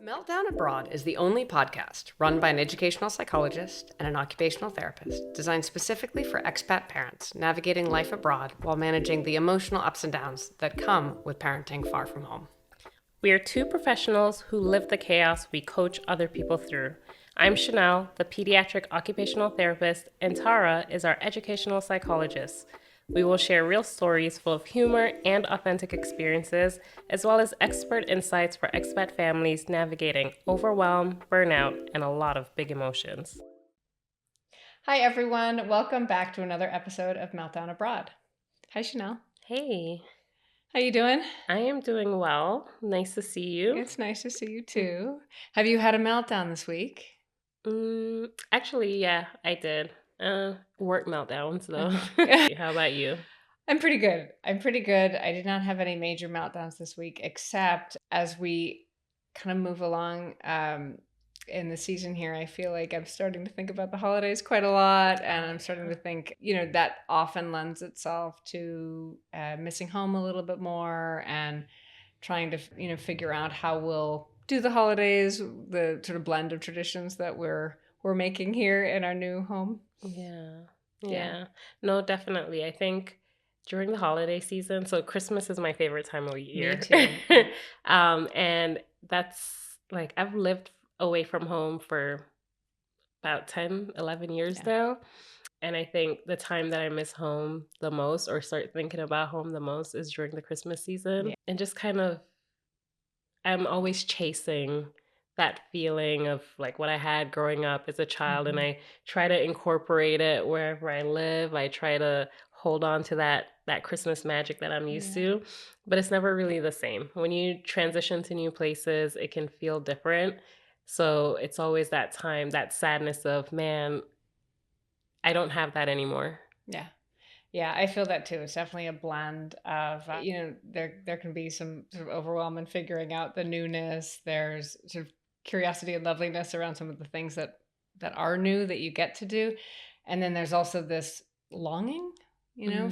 Meltdown Abroad is the only podcast run by an educational psychologist and an occupational therapist designed specifically for expat parents navigating life abroad while managing the emotional ups and downs that come with parenting far from home. We are two professionals who live the chaos we coach other people through. I'm Chanel, the pediatric occupational therapist, and Tara is our educational psychologist. We will share real stories full of humor and authentic experiences, as well as expert insights for expat families navigating overwhelm, burnout, and a lot of big emotions. Hi, everyone. Welcome back to another episode of Meltdown Abroad. Hi, Chanel. Hey, How you doing? I am doing well. Nice to see you. It's nice to see you too. Have you had a meltdown this week? Actually, yeah, I did. Work meltdowns, though. How about you? I'm pretty good. I did not have any major meltdowns this week, except as we kind of move along in the season here, I feel like I'm starting to think about the holidays quite a lot. And I'm starting to think, that often lends itself to missing home a little bit more and trying to, figure out how we'll do the holidays, the sort of blend of traditions that we're making here in our new home. Yeah. No, definitely. I think during the holiday season, so Christmas is my favorite time of year. Me too. And that's like I've lived away from home for about 10, 11 years now. And I think the time that I miss home the most or start thinking about home the most is during the Christmas season. Yeah. And just kind of, I'm always chasing that feeling of like what I had growing up as a child. And I try to incorporate it wherever I live. I try to hold on to that Christmas magic that I'm used to, but it's never really the same. When you transition to new places, it can feel different. So it's always that time, that sadness of, man, I don't have that anymore. Yeah, I feel that too. It's definitely a blend of, there can be some sort of overwhelm in figuring out the newness. There's sort of curiosity and loveliness around some of the things that are new that you get to do. And then there's also this longing,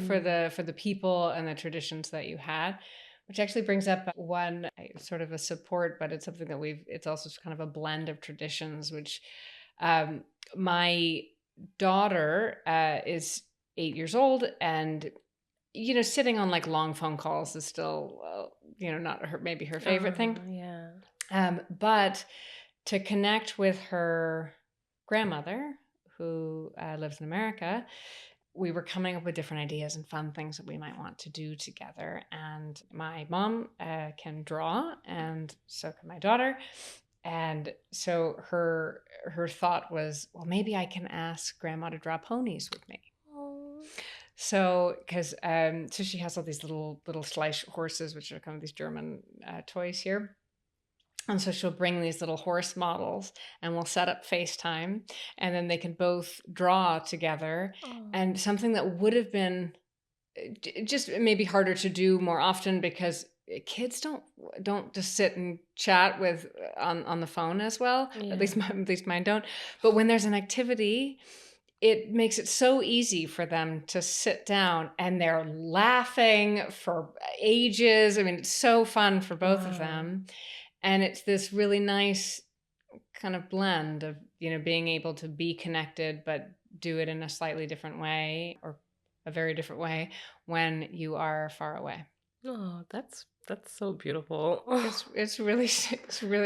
for the people and the traditions that you had, which actually brings up one sort of a support, but it's something that it's also kind of a blend of traditions, which my daughter is 8 years old, and sitting on like long phone calls is still not maybe her favorite thing. But to connect with her grandmother who lives in America, we were coming up with different ideas and fun things that we might want to do together. And my mom can draw, and so can my daughter. And so her thought was, well, maybe I can ask grandma to draw ponies with me. So, because so she has all these little slice horses, which are kind of these German toys here. And so she'll bring these little horse models, and we'll set up FaceTime, and then they can both draw together. And something that would have been just maybe harder to do more often, because kids don't just sit and chat with on the phone as well. At least mine don't. But when there's an activity, it makes it so easy for them to sit down, and they're laughing for ages. I mean, it's so fun for both of them. And it's this really nice kind of blend of, being able to be connected, but do it in a slightly different way, or a very different way, when you are far away. Oh, that's so beautiful. It's really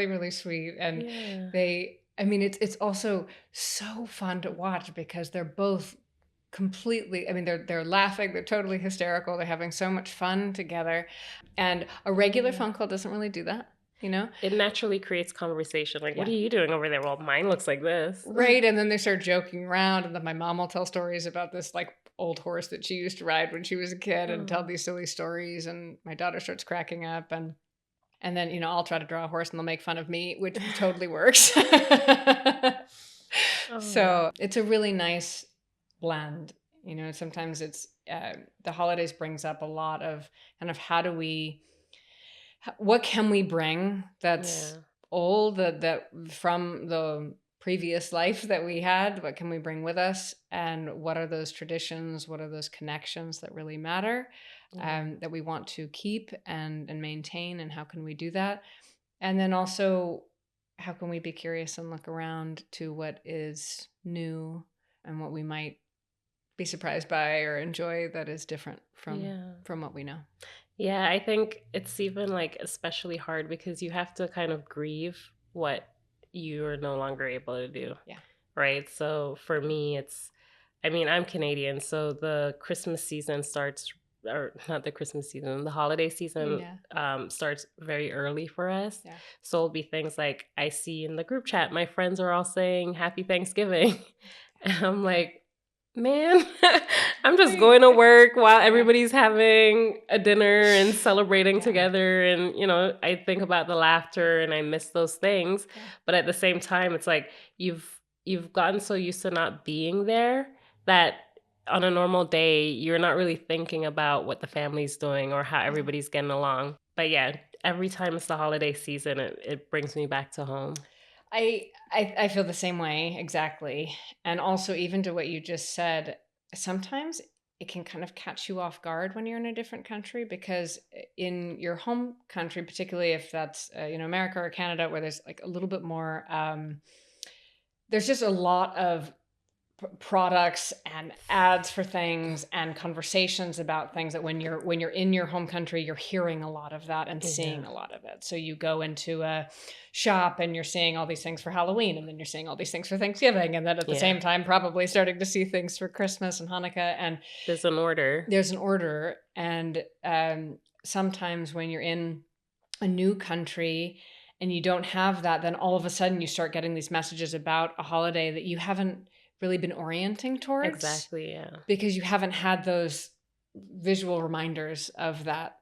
really sweet. And it's also so fun to watch, because they're both completely, they're laughing, they're totally hysterical, they're having so much fun together. And a regular phone call doesn't really do that. It naturally creates conversation. Like, what are you doing over there? Well, mine looks like this. Right. And then they start joking around, and then my mom will tell stories about this like old horse that she used to ride when she was a kid, and tell these silly stories, and my daughter starts cracking up, and then I'll try to draw a horse, and they'll make fun of me, which totally works. So it's a really nice blend. Sometimes it's the holidays brings up a lot of kind of what can we bring that's old, that from the previous life that we had, what can we bring with us, and what are those traditions, what are those connections that really matter, that we want to keep and maintain, and how can we do that? And then also how can we be curious and look around to what is new and what we might be surprised by or enjoy that is different from what we know. Yeah, I think it's even like especially hard because you have to kind of grieve what you're no longer able to do. Yeah. Right. So for me, I mean, I'm Canadian, so the Christmas season starts, or not the Christmas season, the holiday season starts very early for us. Yeah. So it'll be things like I see in the group chat, my friends are all saying Happy Thanksgiving. And I'm like, man, I'm just going to work while everybody's having a dinner and celebrating together. And, you know, I think about the laughter and I miss those things. Yeah. But at the same time, it's like you've gotten so used to not being there that on a normal day, you're not really thinking about what the family's doing or how everybody's getting along. But yeah, every time it's the holiday season, it brings me back to home. I feel the same way, exactly. And also, even to what you just said, sometimes it can kind of catch you off guard when you're in a different country, because in your home country, particularly if that's America or Canada, where there's like a little bit more, there's just a lot of products and ads for things and conversations about things that when you're in your home country, you're hearing a lot of that and seeing a lot of it. So you go into a shop and you're seeing all these things for Halloween, and then you're seeing all these things for Thanksgiving, and then at the same time probably starting to see things for Christmas and Hanukkah, and there's an order. And sometimes when you're in a new country and you don't have that, then all of a sudden you start getting these messages about a holiday that you haven't really been orienting towards. Exactly, yeah. Because you haven't had those visual reminders of that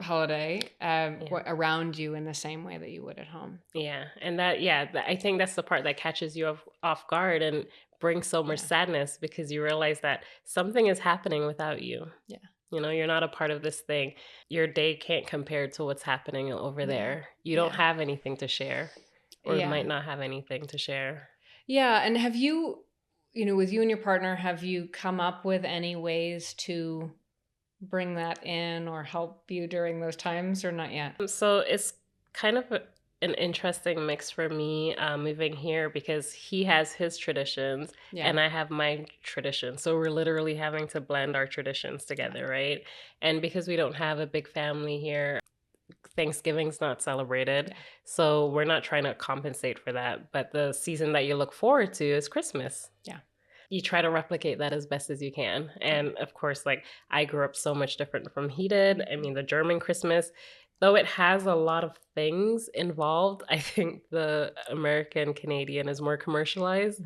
holiday around you in the same way that you would at home. Yeah, and I think that's the part that catches you off guard and brings so much sadness, because you realize that something is happening without you. Yeah. You know, you're not a part of this thing. Your day can't compare to what's happening over there. You don't have anything to share, or might not have anything to share. Yeah, and have you, with you and your partner, have you come up with any ways to bring that in or help you during those times, or not yet? So it's kind of an interesting mix for me moving here, because he has his traditions and I have my traditions. So we're literally having to blend our traditions together, right? And because we don't have a big family here, Thanksgiving's not celebrated. Yeah. So we're not trying to compensate for that. But the season that you look forward to is Christmas. Yeah. You try to replicate that as best as you can. And of course, like, I grew up so much different from he did. I mean, the German Christmas, though it has a lot of things involved, I think the American Canadian is more commercialized.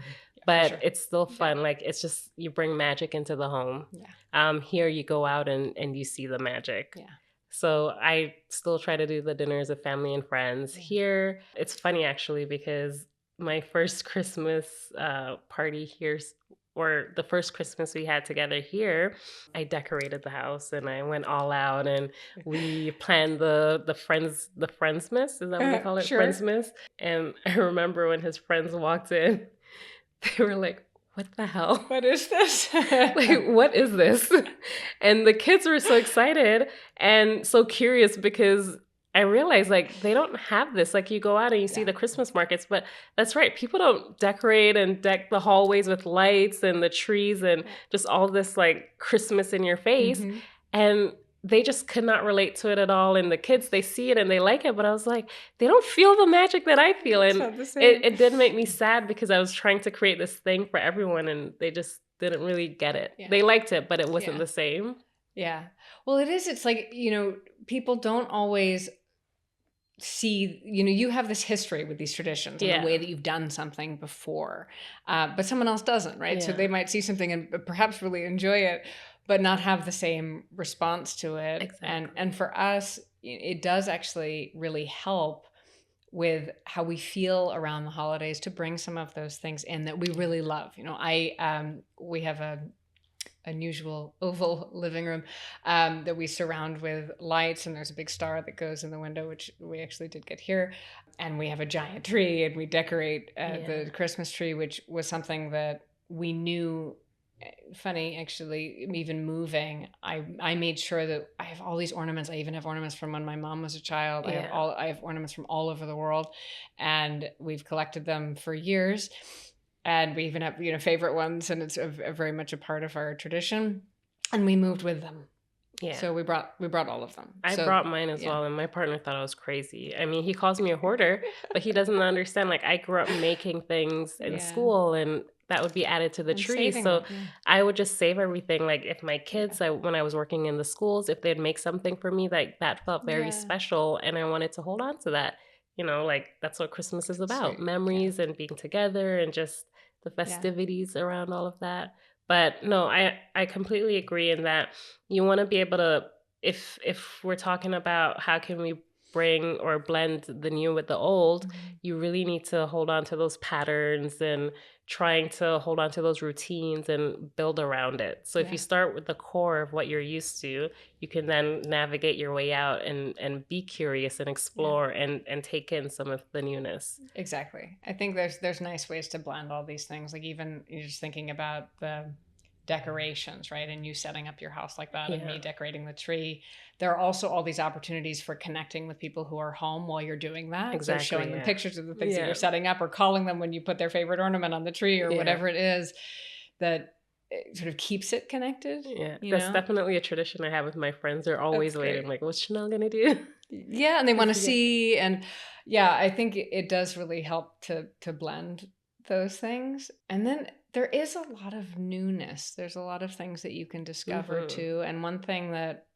But it's still fun. Like, it's just, you bring magic into the home. Yeah. Here you go out and you see the magic. Yeah. So I still try to do the dinners of family and friends. Here, it's funny actually, because my first Christmas party here, or the first Christmas we had together here, I decorated the house and I went all out, and we planned the Friendsmas. Is that what they call it? Sure. Friendsmas. And I remember when his friends walked in, they were like, what the hell? What is this? Like, what is this? And the kids were so excited and so curious, because I realized, like, they don't have this. Like, you go out and you see the Christmas markets, but that's right. People don't decorate and deck the hallways with lights and the trees and just all this, like, Christmas in your face. Mm-hmm. And they just could not relate to it at all. And the kids, they see it and they like it. But I was like, they don't feel the magic that I feel. And it did make me sad, because I was trying to create this thing for everyone and they just didn't really get it. Yeah. They liked it, but it wasn't the same. Yeah. Well, it is. It's like, people don't always see, you have this history with these traditions and the way that you've done something before, but someone else doesn't, right? So they might see something and perhaps really enjoy it, but not have the same response to it. Exactly. And for us, it does actually really help with how we feel around the holidays to bring some of those things in that we really love. We have an unusual oval living room that we surround with lights, and there's a big star that goes in the window, which we actually did get here. And we have a giant tree, and we decorate the Christmas tree, which was something that we knew funny actually, even moving, I made sure that I have all these ornaments. I even have ornaments from when my mom was a child. Yeah. I have ornaments from all over the world, and we've collected them for years. And we even have, you know, favorite ones, and it's a very much a part of our tradition. And we moved with them. Yeah. So we brought all of them. I So, brought mine as yeah. well, and my partner thought I was crazy. I mean, he calls me a hoarder, but he doesn't understand. Like, I grew up making things in Yeah. school, and that would be added to the And tree. saving So them, yeah. I would just save everything. Like, if my kids, when I was working in the schools, if they'd make something for me, like that felt very Yeah. special, and I wanted to hold on to that. You know, like that's what Christmas is about: Sweet. memories and being together, and just the festivities around all of that. But no, I completely agree in that you want to be able to, if we're talking about how can we bring or blend the new with the old, you really need to hold on to those patterns and trying to hold on to those routines and build around it. So if you start with the core of what you're used to, you can then navigate your way out and be curious and explore and take in some of the newness. Exactly. I think there's nice ways to blend all these things. Like even you're just thinking about the decorations, right? And you setting up your house like that, and me decorating the tree. There are also all these opportunities for connecting with people who are home while you're doing that. Exactly, so showing them pictures of the things that you're setting up, or calling them when you put their favorite ornament on the tree, or whatever it is that sort of keeps it connected. Yeah, that's definitely a tradition I have with my friends. They're always waiting, like, what's Chanel gonna do? Yeah, and they want to see, and I think it does really help to blend those things. And then there is a lot of newness. There's a lot of things that you can discover too. And one thing that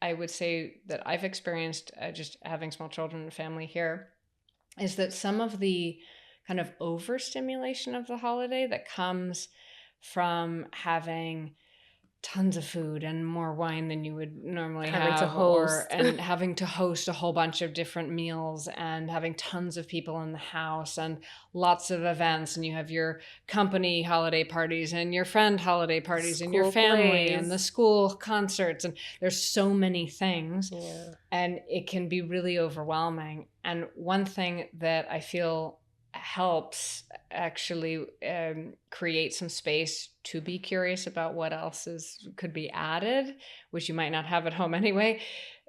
I would say that I've experienced just having small children and family here is that some of the kind of overstimulation of the holiday that comes from having tons of food and more wine than you would normally having to host, host. and having to host a whole bunch of different meals, and having tons of people in the house, and lots of events, and you have your company holiday parties and your friend holiday parties and your family and the school concerts, and there's so many things, and it can be really overwhelming. And one thing that I feel helps actually create some space to be curious about what else could be added, which you might not have at home anyway,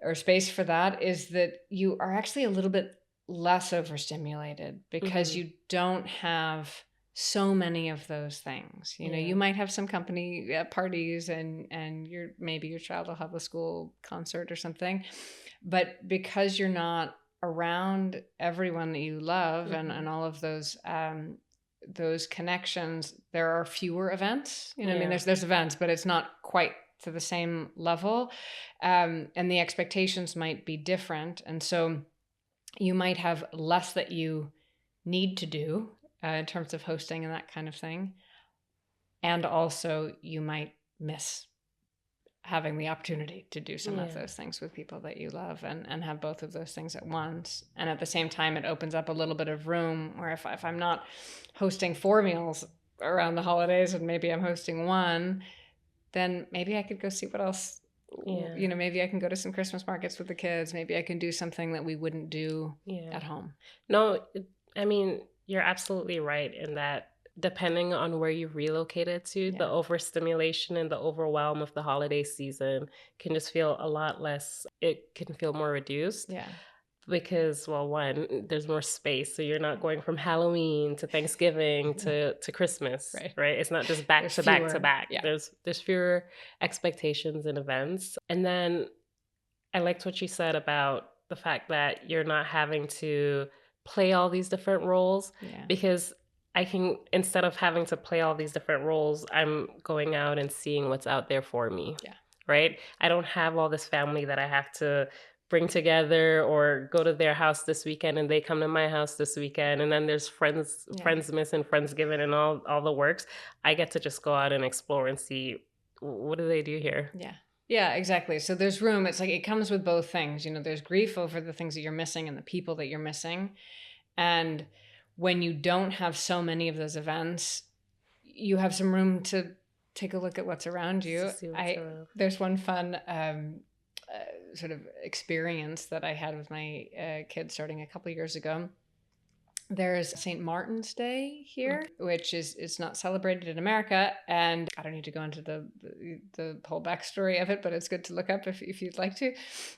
or space for that, is that you are actually a little bit less overstimulated because you don't have so many of those things. You know, you might have some company parties, and maybe your child will have a school concert or something, but because you're not around everyone that you love and all of those connections, there are fewer events. You know, I mean, there's events, but it's not quite to the same level, and the expectations might be different, and so you might have less that you need to do in terms of hosting and that kind of thing, and also you might miss having the opportunity to do some of those things with people that you love, and have both of those things at once. And at the same time, it opens up a little bit of room where if I'm not hosting 4 meals around the holidays, and maybe I'm hosting 1, then maybe I could go see what else, you know, maybe I can go to some Christmas markets with the kids. Maybe I can do something that we wouldn't do at home. No, I mean, you're absolutely right in that depending on where you've relocated to, the overstimulation and the overwhelm of the holiday season can just feel a lot less, it can feel more reduced. Because, well, one, there's more space. So you're not going from Halloween to Thanksgiving to Christmas, right? It's not just back to back to back. There's fewer expectations and events. And then I liked what you said about the fact that you're not having to play all these different roles, because I can, instead of having to play all these different roles, I'm going out and seeing what's out there for me. Right? I don't have all this family that I have to bring together or go to their house this weekend and they come to my house this weekend, and then there's Friendsmas and Friendsgiving and all the works. I get to just go out and explore and see, what do they do here? Yeah, exactly. So there's room. It's like it comes with both things. You know, there's grief over the things that you're missing and the people that you're missing. And when you don't have so many of those events, you have some room to take a look at what's around you. There's one fun sort of experience that I had with my kids starting a couple of years ago. There's St. Martin's Day here, which is it's not celebrated in America, and I don't need to go into the whole backstory of it, but it's good to look up if you'd like to.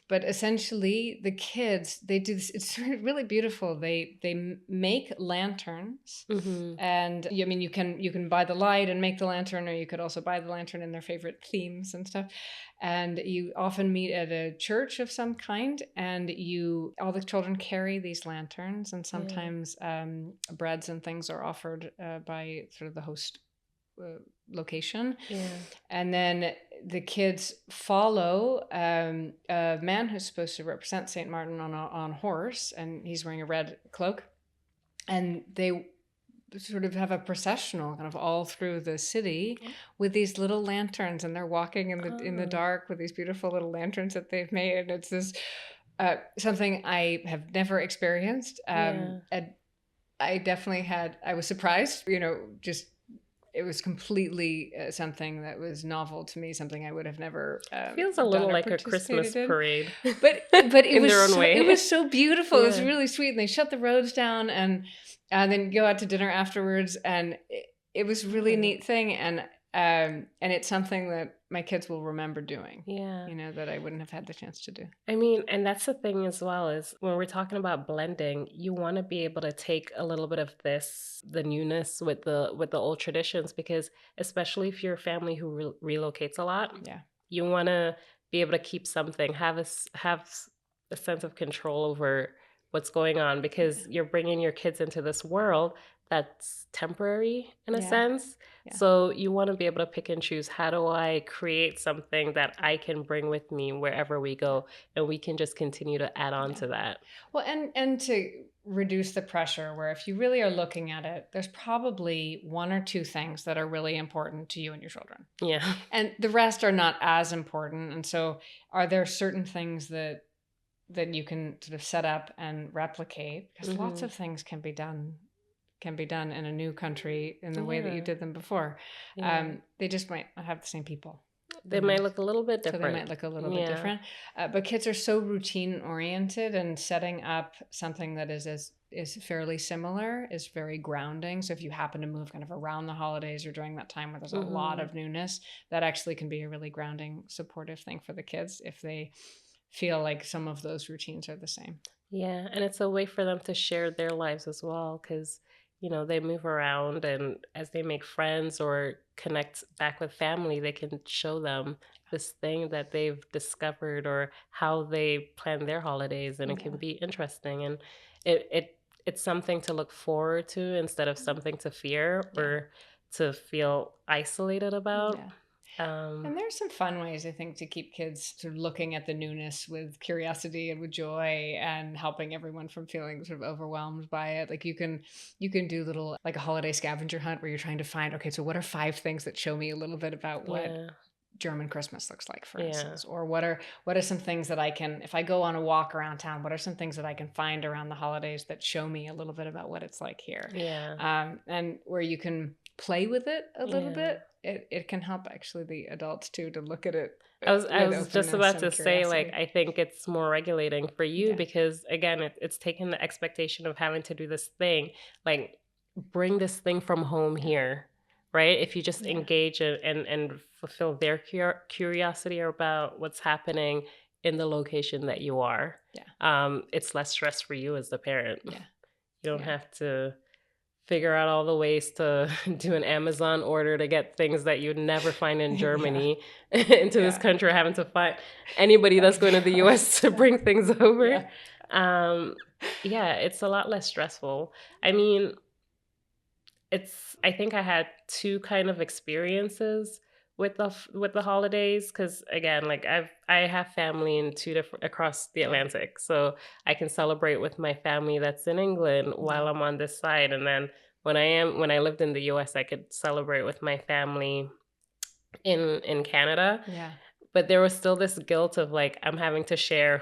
But essentially, the kids they do this. It's really beautiful. They make lanterns, and I mean you can buy the light and make the lantern, or you could also buy the lantern in their favorite themes and stuff. And you often meet at a church of some kind, and all the children carry these lanterns, and sometimes breads and things are offered by sort of the host location. And then the kids follow a man who's supposed to represent St. Martin on a horse, and he's wearing a red cloak, and they sort of have a processional kind of all through the city with these little lanterns, and they're walking in the dark with these beautiful little lanterns that they've made, and it's this something I have never experienced. And I definitely I was surprised, just it was completely something that was novel to me, something I would have never feels a little like a Christmas parade, but it in was their own way. It was so beautiful. It was really sweet, and they shut the roads down and then go out to dinner afterwards, and it was a really neat thing, and it's something that my kids will remember doing. That I wouldn't have had the chance to do. I mean, and that's the thing as well, is when we're talking about blending, you want to be able to take a little bit of the newness with the old traditions, because especially if you're a family who relocates a lot, you want to be able to keep something, have a sense of control over what's going on, because you're bringing your kids into this world that's temporary in a sense. So you want to be able to pick and choose, how do I create something that I can bring with me wherever we go, and we can just continue to add on to that. Well, and to reduce the pressure, where if you really are looking at it, there's probably one or two things that are really important to you and your children. And the rest are not as important. And so are there certain things that you can sort of set up and replicate? Because lots of things can be done in a new country in the way that you did them before. They just might not have the same people. They might look a little bit different. So they might look a little bit different. But kids are so routine oriented, and setting up something that is fairly similar is very grounding. So if you happen to move kind of around the holidays or during that time where there's a lot of newness, that actually can be a really grounding, supportive thing for the kids if they feel like some of those routines are the same. Yeah, and it's a way for them to share their lives as well, because they move around, and as they make friends or connect back with family, they can show them this thing that they've discovered or how they plan their holidays, and it can be interesting, and it's something to look forward to instead of something to fear or to feel isolated about. And there's some fun ways, I think, to keep kids sort of looking at the newness with curiosity and with joy, and helping everyone from feeling sort of overwhelmed by it. Like you can do little, like a holiday scavenger hunt where you're trying to find, okay, so what are 5 things that show me a little bit about what German Christmas looks like, for instance, or what are some things that I can, if I go on a walk around town, what are some things that I can find around the holidays that show me a little bit about what it's like here? And where you can play with it a little bit. It can help actually the adults too to look at it. I was just about to say, like, I think it's more regulating for you because again, it's taking the expectation of having to do this thing, like bring this thing from home here, right? If you just engage and fulfill their curiosity about what's happening in the location that you are, it's less stress for you as the parent. You don't have to figure out all the ways to do an Amazon order to get things that you'd never find in Germany into this country, having to find anybody that's going to the US to bring things over. It's a lot less stressful. I mean, I think I had 2 kind of experiences with the holidays, because again, like I have family in 2 different across the Atlantic, so I can celebrate with my family that's in England while I'm on this side, and then when I lived in the US, I could celebrate with my family in Canada. But there was still this guilt of like, I'm having to share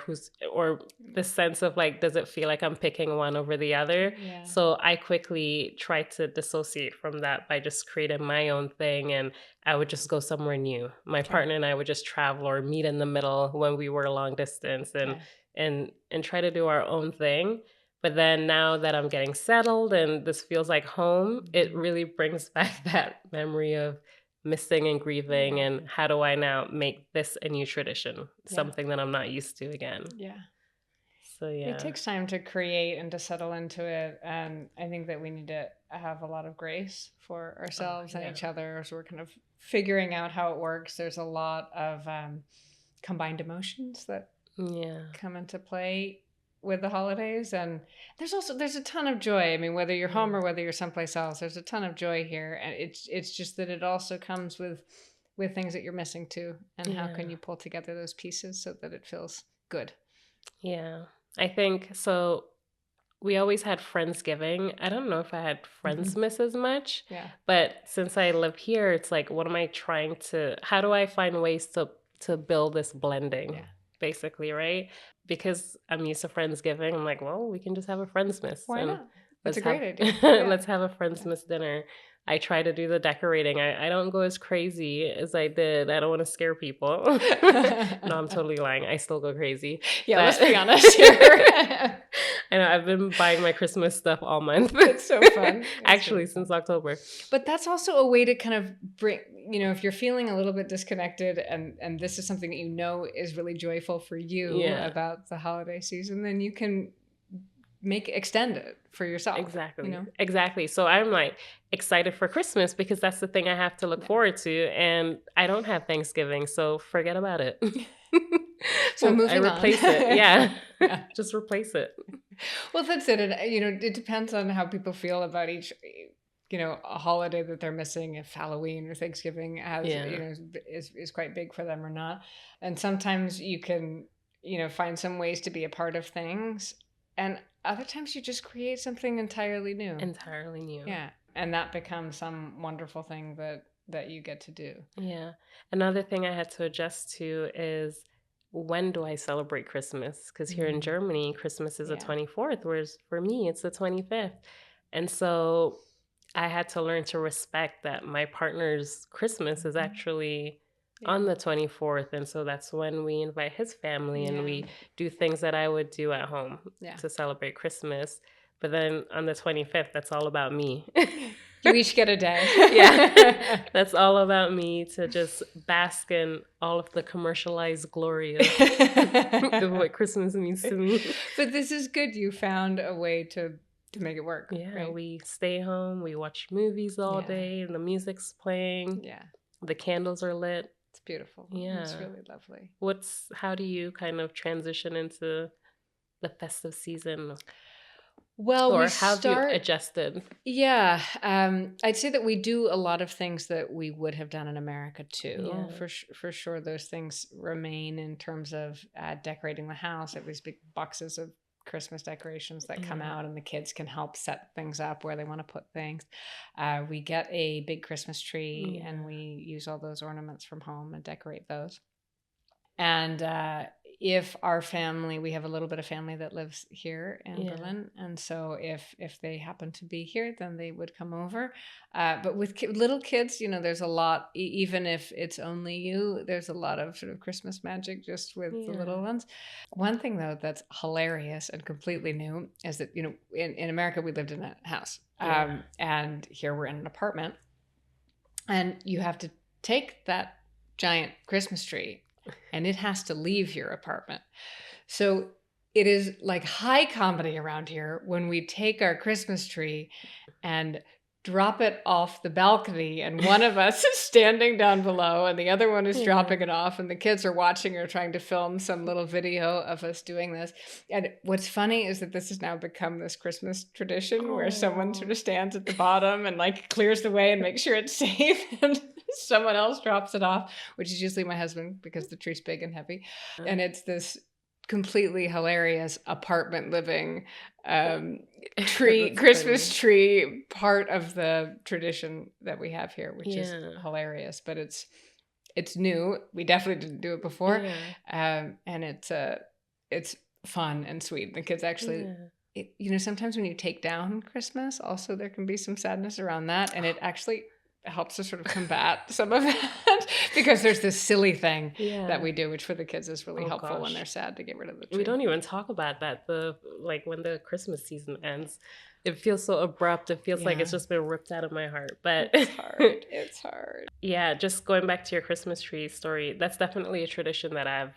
or this sense of like, does it feel like I'm picking one over the other? So I quickly tried to dissociate from that by just creating my own thing, and I would just go somewhere new. My partner and I would just travel or meet in the middle when we were long distance and try to do our own thing. But then now that I'm getting settled and this feels like home, it Mhm. really brings back that memory of missing and grieving. Yeah. And how do I now make this a new tradition, Yeah. something that I'm not used to again? Yeah. So It yeah, takes time to create and to settle into it. And I think that we need to have a lot of grace for ourselves and yeah, each other as we're kind of figuring out how it works. There's a lot of combined emotions that yeah, come into play with the holidays, and there's a ton of joy. I mean, whether you're home or whether you're someplace else, there's a ton of joy here, and it's just that it also comes with things that you're missing too, and how can yeah, you pull together those pieces so that it feels good. yeah. I think so. We always had Friendsgiving. I don't know if I had Friendsmas as much, Yeah. but since I live here, it's like, what am I trying to? How do I find ways to build this blending, Yeah. basically, right? Because I'm used to Friendsgiving. I'm like, well, we can just have a Friendsmas Why and not? That's let's a have great idea. Yeah. let's have a Friendsmas dinner. I try to do the decorating. I don't go as crazy as I did. I don't want to scare people. No, I'm totally lying. I still go crazy. Yeah, let's But be honest here. I know I've been buying my Christmas stuff all month. It's so fun. It's Actually, really since fun. October. But that's also a way to kind of bring, if you're feeling a little bit disconnected, and this is something that you know is really joyful for you Yeah. about the holiday season, then you can extend it for yourself. Exactly. Exactly. So I'm like excited for Christmas because that's the thing I have to look forward to. And I don't have Thanksgiving, so forget about it. So I moving on. replace it. Yeah. Yeah. Just replace it. Well, that's it. And, it depends on how people feel about each, a holiday that they're missing, if Halloween or Thanksgiving has, Yeah. is quite big for them or not. And sometimes you can, find some ways to be a part of things. And other times you just create something entirely new. Entirely new. Yeah. And that becomes some wonderful thing that you get to do. Yeah. Another thing I had to adjust to is, when do I celebrate Christmas? Because here in Germany, Christmas is the Yeah. 24th, whereas for me, it's the 25th. And so I had to learn to respect that my partner's Christmas is actually on the 24th. And so that's when we invite his family and we do things that I would do at home to celebrate Christmas. But then on the 25th, that's all about me. You each get a day. Yeah. That's all about me, to just bask in all of the commercialized glory of what Christmas means to me. But this is good. You found a way to make it work. Yeah, right? we stay home, we watch movies all day, and the music's playing. Yeah. The candles are lit. It's beautiful. Yeah. It's really lovely. How do you kind of transition into the festive season? Well, Or how have you adjusted? Yeah, I'd say that we do a lot of things that we would have done in America too. Yeah. For sure, those things remain in terms of decorating the house. Have these big boxes of Christmas decorations that come out, and the kids can help set things up where they want to put things. We get a big Christmas tree, and we use all those ornaments from home and decorate those. And if our family, we have a little bit of family that lives here in Berlin, and so if they happen to be here, then they would come over. But with little kids, there's a lot. Even if it's only you, there's a lot of sort of Christmas magic just with the little ones. One thing though that's hilarious and completely new is that in America we lived in a house, and here we're in an apartment, and you have to take that giant Christmas tree and it has to leave your apartment. So it is like high comedy around here when we take our Christmas tree and drop it off the balcony, and one of us is standing down below and the other one is dropping it off, and the kids are watching or trying to film some little video of us doing this. And what's funny is that this has now become this Christmas tradition where someone sort of stands at the bottom and like clears the way and makes sure it's safe, and someone else drops it off, which is usually my husband because the tree's big and heavy. And it's this completely hilarious apartment living Christmas tree part of the tradition that we have here, which is hilarious. But it's new. We definitely didn't do it before, and it's fun and sweet. The kids actually, sometimes when you take down Christmas, also there can be some sadness around that, and it actually helps to sort of combat some of that because there's this silly thing Yeah. that we do, which for the kids is really Oh, helpful when gosh. they're sad to get rid of the tree. We don't even talk about that. When the Christmas season ends, it feels so abrupt. It feels like it's Yeah. just been ripped out of my heart. But It's hard. It's hard. yeah, just going back to your Christmas tree story, that's definitely a tradition that I've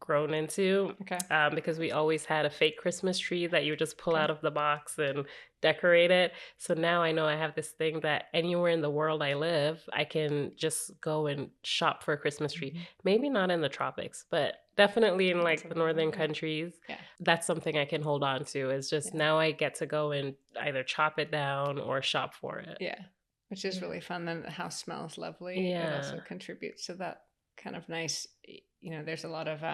grown into. Okay. Because we always had a fake Christmas tree that you just pull Okay. out of the box and decorate it. So now I know I have this thing that anywhere in the world I live, I can just go and shop for a Christmas tree. Mhm. Maybe not in the tropics, but definitely in like the northern Yeah. countries. Yeah. That's something I can hold on to. Is just now I get to go and either chop it down or shop for it. Yeah. Which is Yeah. really fun. Then the house smells lovely. It also Yeah. contributes to that kind of nice, there's a lot of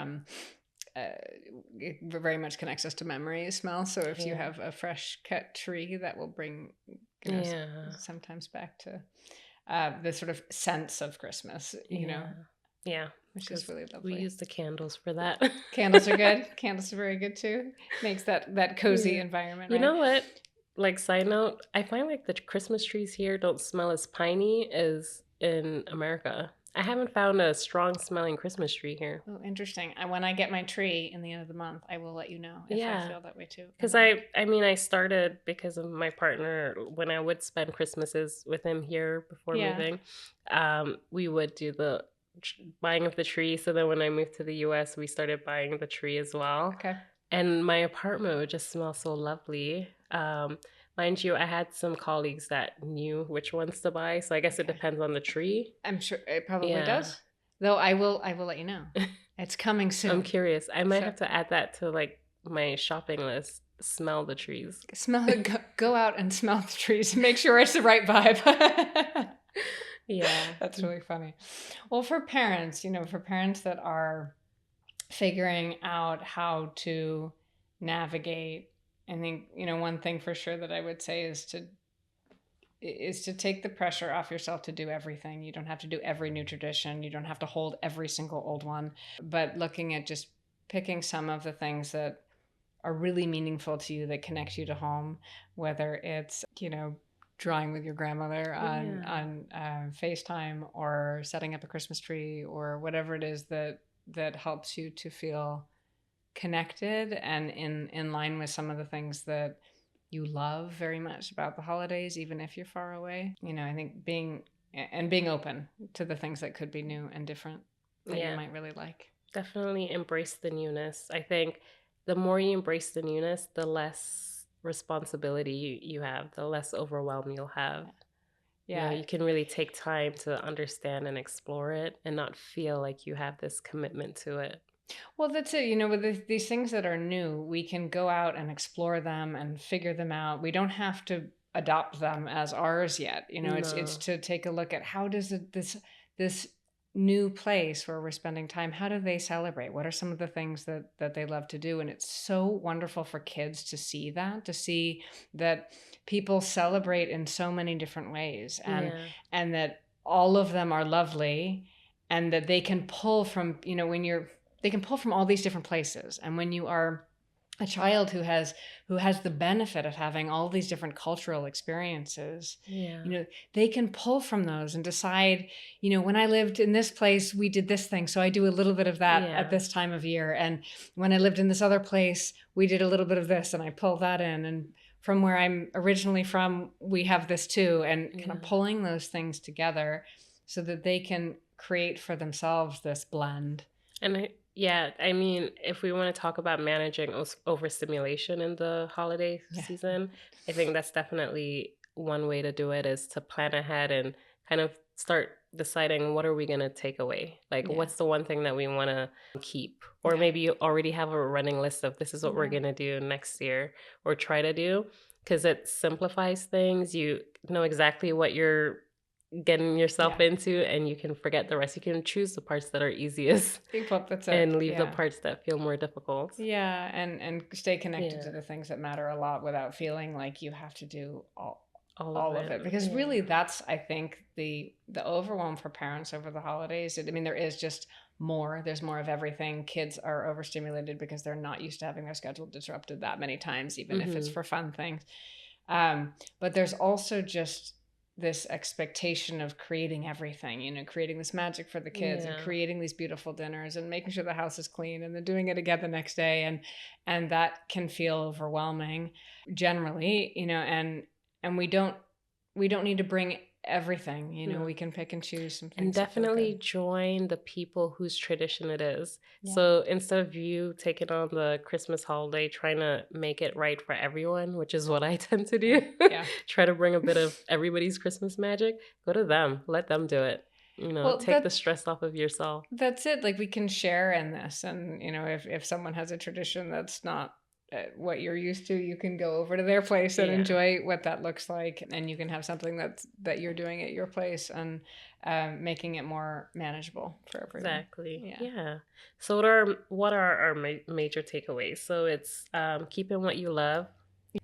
it very much connects us to memory smell. So if you Yeah. have a fresh cut tree, that will bring Yeah. sometimes back to the sort of sense of Christmas, Yeah. which is 'Cause really we lovely. use the candles for that. Candles are good. Candles are very good too. Makes that cozy Yeah. environment. You right? know what? Like, side note, I find like the Christmas trees here don't smell as piney as in America. I haven't found a strong smelling Christmas tree here. Oh, interesting. When I get my tree in the end of the month, I will let you know if I Yeah. feel that way too. Because I started because of my partner when I would spend Christmases with him here before Yeah. moving. We would do the buying of the tree. So then when I moved to the US, we started buying the tree as well. Okay. And my apartment would just smell so lovely. Mind you, I had some colleagues that knew which ones to buy, so I guess it Okay. depends on the tree. I'm sure it probably Yeah. does. Though I will let you know. It's coming soon. I'm curious. I might So- have to add that to like my shopping list. Smell the trees. Smell it. Go out and smell the trees. Make sure it's the right vibe. Yeah. That's really funny. Well, for parents, for parents that are figuring out how to navigate, I think, one thing for sure that I would say is to take the pressure off yourself to do everything. You don't have to do every new tradition. You don't have to hold every single old one, but looking at just picking some of the things that are really meaningful to you, that connect you to home, whether it's, drawing with your grandmother on FaceTime, or setting up a Christmas tree, or whatever it is that helps you to feel connected and in line with some of the things that you love very much about the holidays, even if you're far away. I think being open to the things that could be new and different that you might really like. Definitely embrace the newness. I think the more you embrace the newness, the less responsibility you have, the less overwhelm you'll have. Yeah. You can really take time to understand and explore it and not feel like you have this commitment to it. Well, that's it. With these things that are new, we can go out and explore them and figure them out. We don't have to adopt them as ours yet. It's to take a look at how does this new place where we're spending time, how do they celebrate? What are some of the things that they love to do? And it's so wonderful for kids to see that people celebrate in so many different ways, and that all of them are lovely, and that they can pull from, they can pull from all these different places. And when you are a child who has the benefit of having all these different cultural experiences, they can pull from those and decide, when I lived in this place, we did this thing, so I do a little bit of that at this time of year. And when I lived in this other place, we did a little bit of this, and I pull that in. And from where I'm originally from, we have this too. And kind of pulling those things together so that they can create for themselves this blend. And I mean, if we want to talk about managing overstimulation in the holiday season, I think that's definitely one way to do it, is to plan ahead and kind of start deciding what are we going to take away? Like, what's the one thing that we want to keep? Or maybe you already have a running list of this is what we're going to do next year, or try to do, because it simplifies things. You know exactly what you're getting yourself into, and you can forget the rest. You can choose the parts that are easiest and leave the parts that feel more difficult. And stay connected to the things that matter a lot without feeling like you have to do all of it. Because really, that's, I think, the overwhelm for parents over the holidays. There is just more. There's more of everything. Kids are overstimulated because they're not used to having their schedule disrupted that many times, even if it's for fun things. But there's also just this expectation of creating everything, creating this magic for the kids and creating these beautiful dinners and making sure the house is clean and then doing it again the next day. And that can feel overwhelming generally, and we don't need to bring everything, we can pick and choose some things. And definitely join the people whose tradition it is. Yeah. So instead of you taking on the Christmas holiday, trying to make it right for everyone, which is what I tend to do, try to bring a bit of everybody's Christmas magic, go to them, let them do it. Take the stress off of yourself. That's it. Like, we can share in this. And, if someone has a tradition that's not what you're used to, you can go over to their place and enjoy what that looks like, and you can have something that you're doing at your place, and making it more manageable for everyone. Exactly. Yeah. So what are our major takeaways? So it's keeping what you love,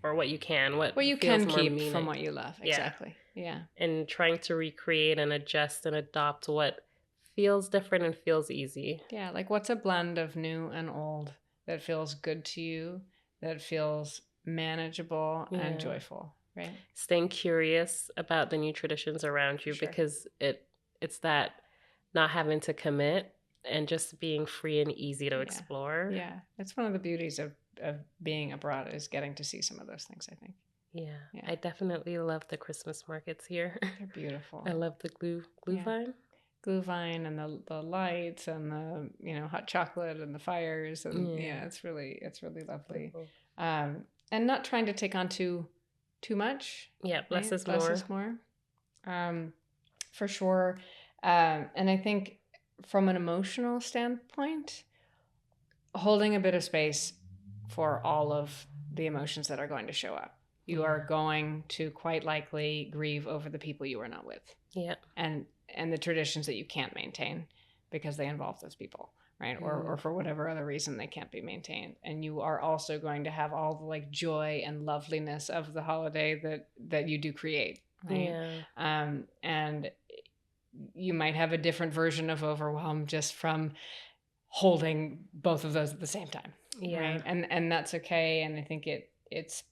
or what you can, what you can keep from what you love. Exactly. Yeah. And trying to recreate and adjust and adopt what feels different and feels easy. Yeah, like, what's a blend of new and old that feels good to you, that feels manageable and joyful, right? Staying curious about the new traditions around you, because it's that not having to commit and just being free and easy to explore. Yeah, it's one of the beauties of being abroad, is getting to see some of those things, I think. Yeah. I definitely love the Christmas markets here. They're beautiful. I love the glühwein. Glühwein and the lights and the hot chocolate and the fires, and it's really lovely. And not trying to take on too much. Yeah, less is more. For sure. And I think from an emotional standpoint, holding a bit of space for all of the emotions that are going to show up. You are going to quite likely grieve over the people you are not with. Yeah. And the traditions that you can't maintain because they involve those people, right? Or for whatever other reason they can't be maintained. And you are also going to have all the joy and loveliness of the holiday that you do create, right? Yeah. And you might have a different version of overwhelm just from holding both of those at the same time, right? And that's okay. And I think it's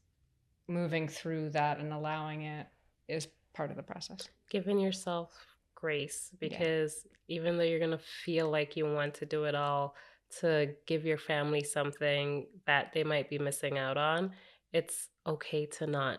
moving through that and allowing it is part of the process. Giving yourself grace, because even though you're going to feel like you want to do it all, to give your family something that they might be missing out on, it's okay to not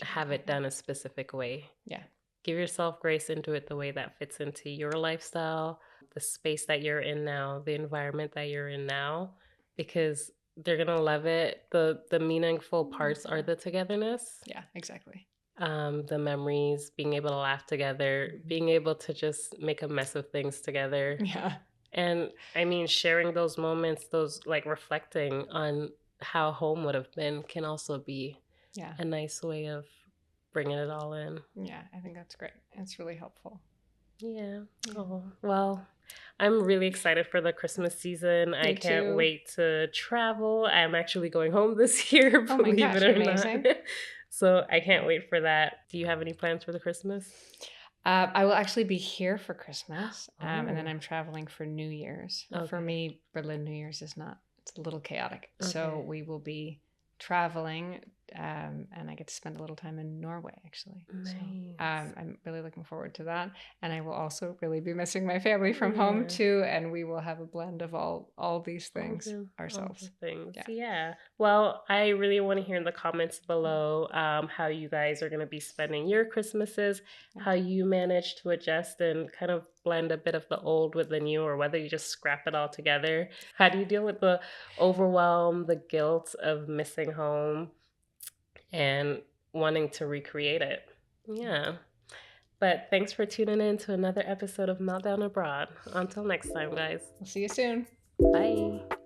have it done a specific way. Yeah. Give yourself grace and do it the way that fits into your lifestyle, the space that you're in now, the environment that you're in now, because they're going to love it. The meaningful parts are the togetherness. Yeah, exactly. The memories, being able to laugh together, being able to just make a mess of things together. Yeah. And I mean, sharing those moments, those reflecting on how home would have been, can also be a nice way of bringing it all in. Yeah, I think that's great. It's really helpful. Yeah. Oh, well, I'm really excited for the Christmas season. I can't wait to travel. I'm actually going home this year, believe it or not. So I can't wait for that. Do you have any plans for the Christmas? I will actually be here for Christmas, and then I'm traveling for New Year's. Okay. For me, Berlin New Year's it's a little chaotic. Okay. So we will be traveling, and I get to spend a little time in Norway, actually. Nice. So, I'm really looking forward to that. And I will also really be missing my family from home too, and we will have a blend of all these things ourselves. Yeah. Well, I really want to hear in the comments below how you guys are going to be spending your Christmases, how you manage to adjust and kind of blend a bit of the old with the new, or whether you just scrap it all together. How do you deal with the overwhelm, the guilt of missing home and wanting to recreate it? Yeah. But thanks for tuning in to another episode of Meltdown Abroad. Until next time, guys. We'll see you soon. Bye.